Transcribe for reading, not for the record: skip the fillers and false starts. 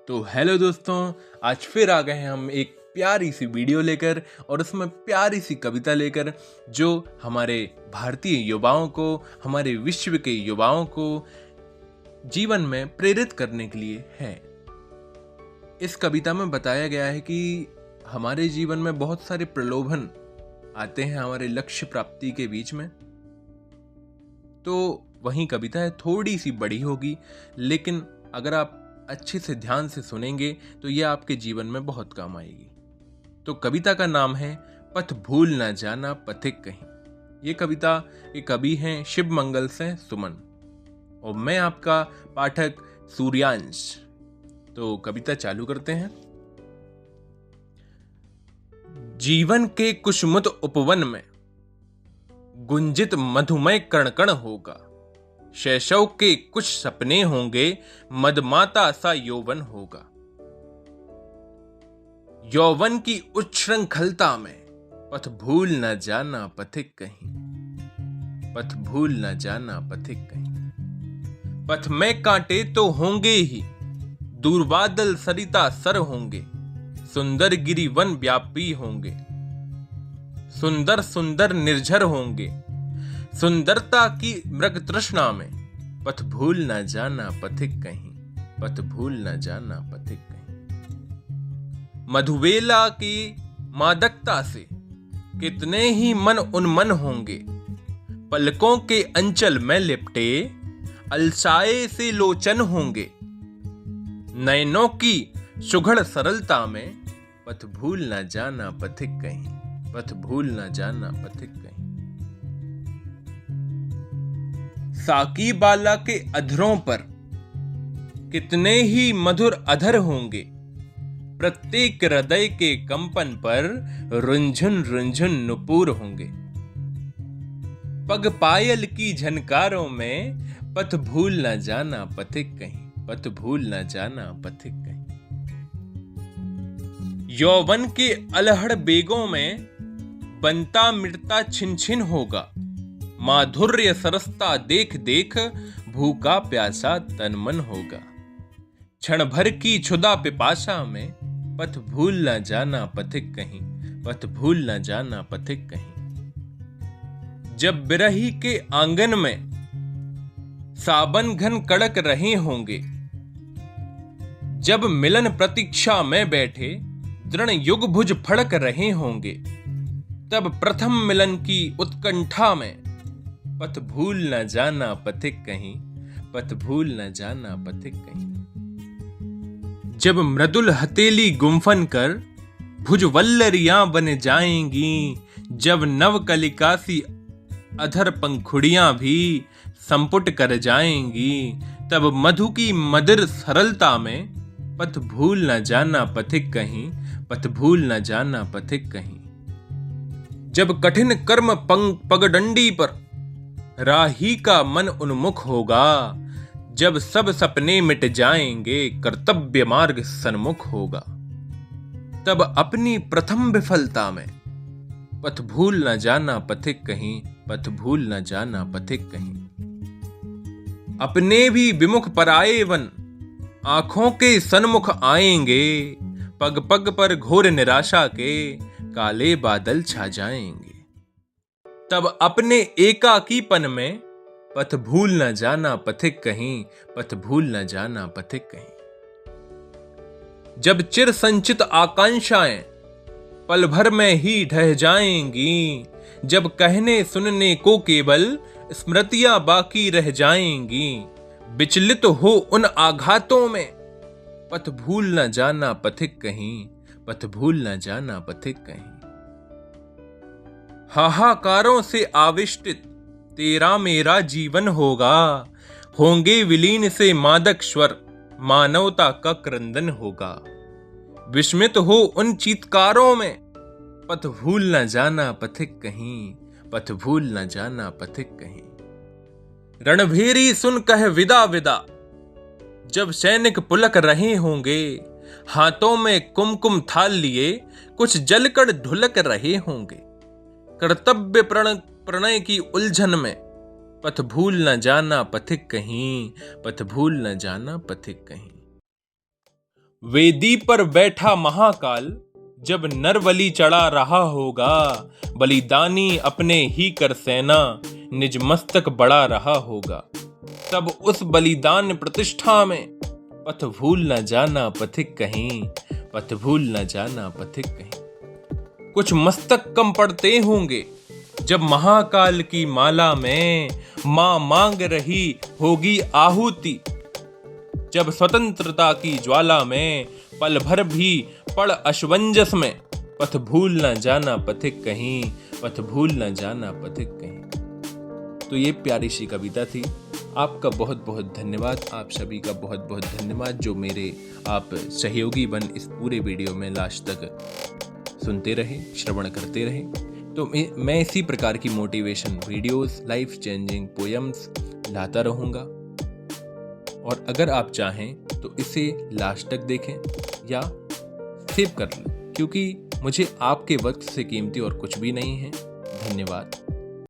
तो हेलो दोस्तों, आज फिर आ गए हैं हम एक प्यारी सी वीडियो लेकर और उसमें प्यारी सी कविता लेकर जो हमारे भारतीय युवाओं को, हमारे विश्व के युवाओं को जीवन में प्रेरित करने के लिए है। इस कविता में बताया गया है कि हमारे जीवन में बहुत सारे प्रलोभन आते हैं हमारे लक्ष्य प्राप्ति के बीच में। तो वही कविता है, थोड़ी सी बड़ी होगी, लेकिन अगर आप अच्छे से ध्यान से सुनेंगे तो यह आपके जीवन में बहुत काम आएगी। तो कविता का नाम है पथ भूल न जाना पथिक कहीं। ये कविता के कवि हैं शिव मंगल से सुमन और मैं आपका पाठक सूर्यांश। तो कविता चालू करते हैं। जीवन के कुसुमत उपवन में गुंजित मधुमय कण कण होगा। शैशव के कुछ सपने होंगे, मदमाता सा यौवन होगा। यौवन की उच्छृंखलता में पथ भूल न जाना पथिक कहीं, पथ भूल न जाना पथिक कहीं। पथ में कांटे तो होंगे ही, दूर बादल सरिता सर होंगे। सुंदर गिरिवन व्यापी होंगे, सुंदर सुंदर निर्झर होंगे। सुंदरता की मृग तृष्णा में पथ भूल न जाना पथिक कहीं, पथ भूल न जाना पथिक कहीं। मधुबेला की मादकता से कितने ही मन उन्मन होंगे। पलकों के अंचल में लिपटे अलसाए से लोचन होंगे। नयनों की सुघड़ सरलता में पथ भूल न जाना पथिक कहीं, पथ भूल न जाना पथिक कहीं। साकी बाला के अधरों पर कितने ही मधुर अधर होंगे। प्रत्येक हृदय के कंपन पर रुंझुन रुंझुन नुपुर होंगे। पग पायल की झनकारों में पथ भूल न जाना पथिक कहीं, पथ भूल न जाना पथिक कहीं। यौवन के अलहड़ बेगों में बनता मिटता छिन छिन होगा। माधुर्य सरसता देख देख भूखा प्यासा तन मन होगा। क्षण भर की क्षुधा पिपासा में पथ भूल न जाना पथिक कहीं, पथ भूल न जाना पथिक कहीं। जब बिरही के आंगन में सावन घन कड़क रहे होंगे। जब मिलन प्रतीक्षा में बैठे दृढ़ युग भुज फड़क रहे होंगे। तब प्रथम मिलन की उत्कंठा में पथ भूल न जाना पथिक कहीं, पथ भूल न जाना पथिक कहीं। जब मृदुल हथेली गुम्फन कर भुजवल्लरियां बन जाएंगी। जब नव कलिकासी अधर पंखुड़ियां भी संपुट कर जाएंगी। तब मधु की मधुर सरलता में पथ भूल न जाना पथिक कहीं, पथ भूल न जाना पथिक कहीं। जब कठिन कर्म पगडंडी पर राही का मन उन्मुख होगा। जब सब सपने मिट जाएंगे, कर्तव्य मार्ग सन्मुख होगा। तब अपनी प्रथम विफलता में पथ भूल न जाना पथिक कहीं, पथ भूल न जाना पथिक कहीं। अपने भी विमुख पराये वन आंखों के सन्मुख आएंगे। पग पग पर घोर निराशा के काले बादल छा जाएंगे। तब अपने एकाकीपन में पथ भूल न जाना पथिक कहीं, पथ भूल न जाना पथिक कहीं। जब चिर संचित आकांक्षाएं पल भर में ही ढह जाएंगी। जब कहने सुनने को केवल स्मृतियां बाकी रह जाएंगी। विचलित हो उन आघातों में पथ भूल न जाना पथिक कहीं, पथ भूल न जाना पथिक कहीं। हाहाकारों से आविष्टित तेरा मेरा जीवन होगा। होंगे विलीन से मादक स्वर, मानवता का क्रंदन होगा। विस्मित हो उन चीत्कारों में पथ भूल न जाना पथिक कहीं, पथ भूल न जाना पथिक कहीं। रणभेरी सुन कह विदा विदा जब सैनिक पुलक रहे होंगे। हाथों में कुमकुम थाल लिए कुछ जलकर ढुलक रहे होंगे। कर्तव्य प्रणय की उलझन में पथ भूल न जाना पथिक कहीं, पथ भूल न जाना पथिक कहीं। वेदी पर बैठा महाकाल जब नरबलि चढ़ा रहा होगा, बलिदानी अपने ही कर सेना निज मस्तक बढ़ा रहा होगा। तब उस बलिदान प्रतिष्ठा में पथ भूल न जाना पथिक कहीं, पथ भूल न जाना पथिक कहीं। कुछ मस्तक कम पड़ते होंगे जब महाकाल की माला में मां मांग रही होगी आहुति। जब स्वतंत्रता की ज्वाला में पल भर भी पड़ अशवंजस में, पथ भूल न जाना पथिक कहीं, पथ भूल न जाना पथिक कहीं। तो ये प्यारी सी कविता थी। आपका बहुत बहुत धन्यवाद, आप सभी का बहुत बहुत धन्यवाद जो मेरे आप सहयोगी बन इस पूरे वीडियो में लास्ट तक सुनते रहे, श्रवण करते रहे। तो मैं इसी प्रकार की motivation videos, life changing poems लाता रहूँगा। और अगर आप चाहें तो इसे लास्ट तक देखें या सेव कर लें, क्योंकि मुझे आपके वक्त से कीमती और कुछ भी नहीं है। धन्यवाद।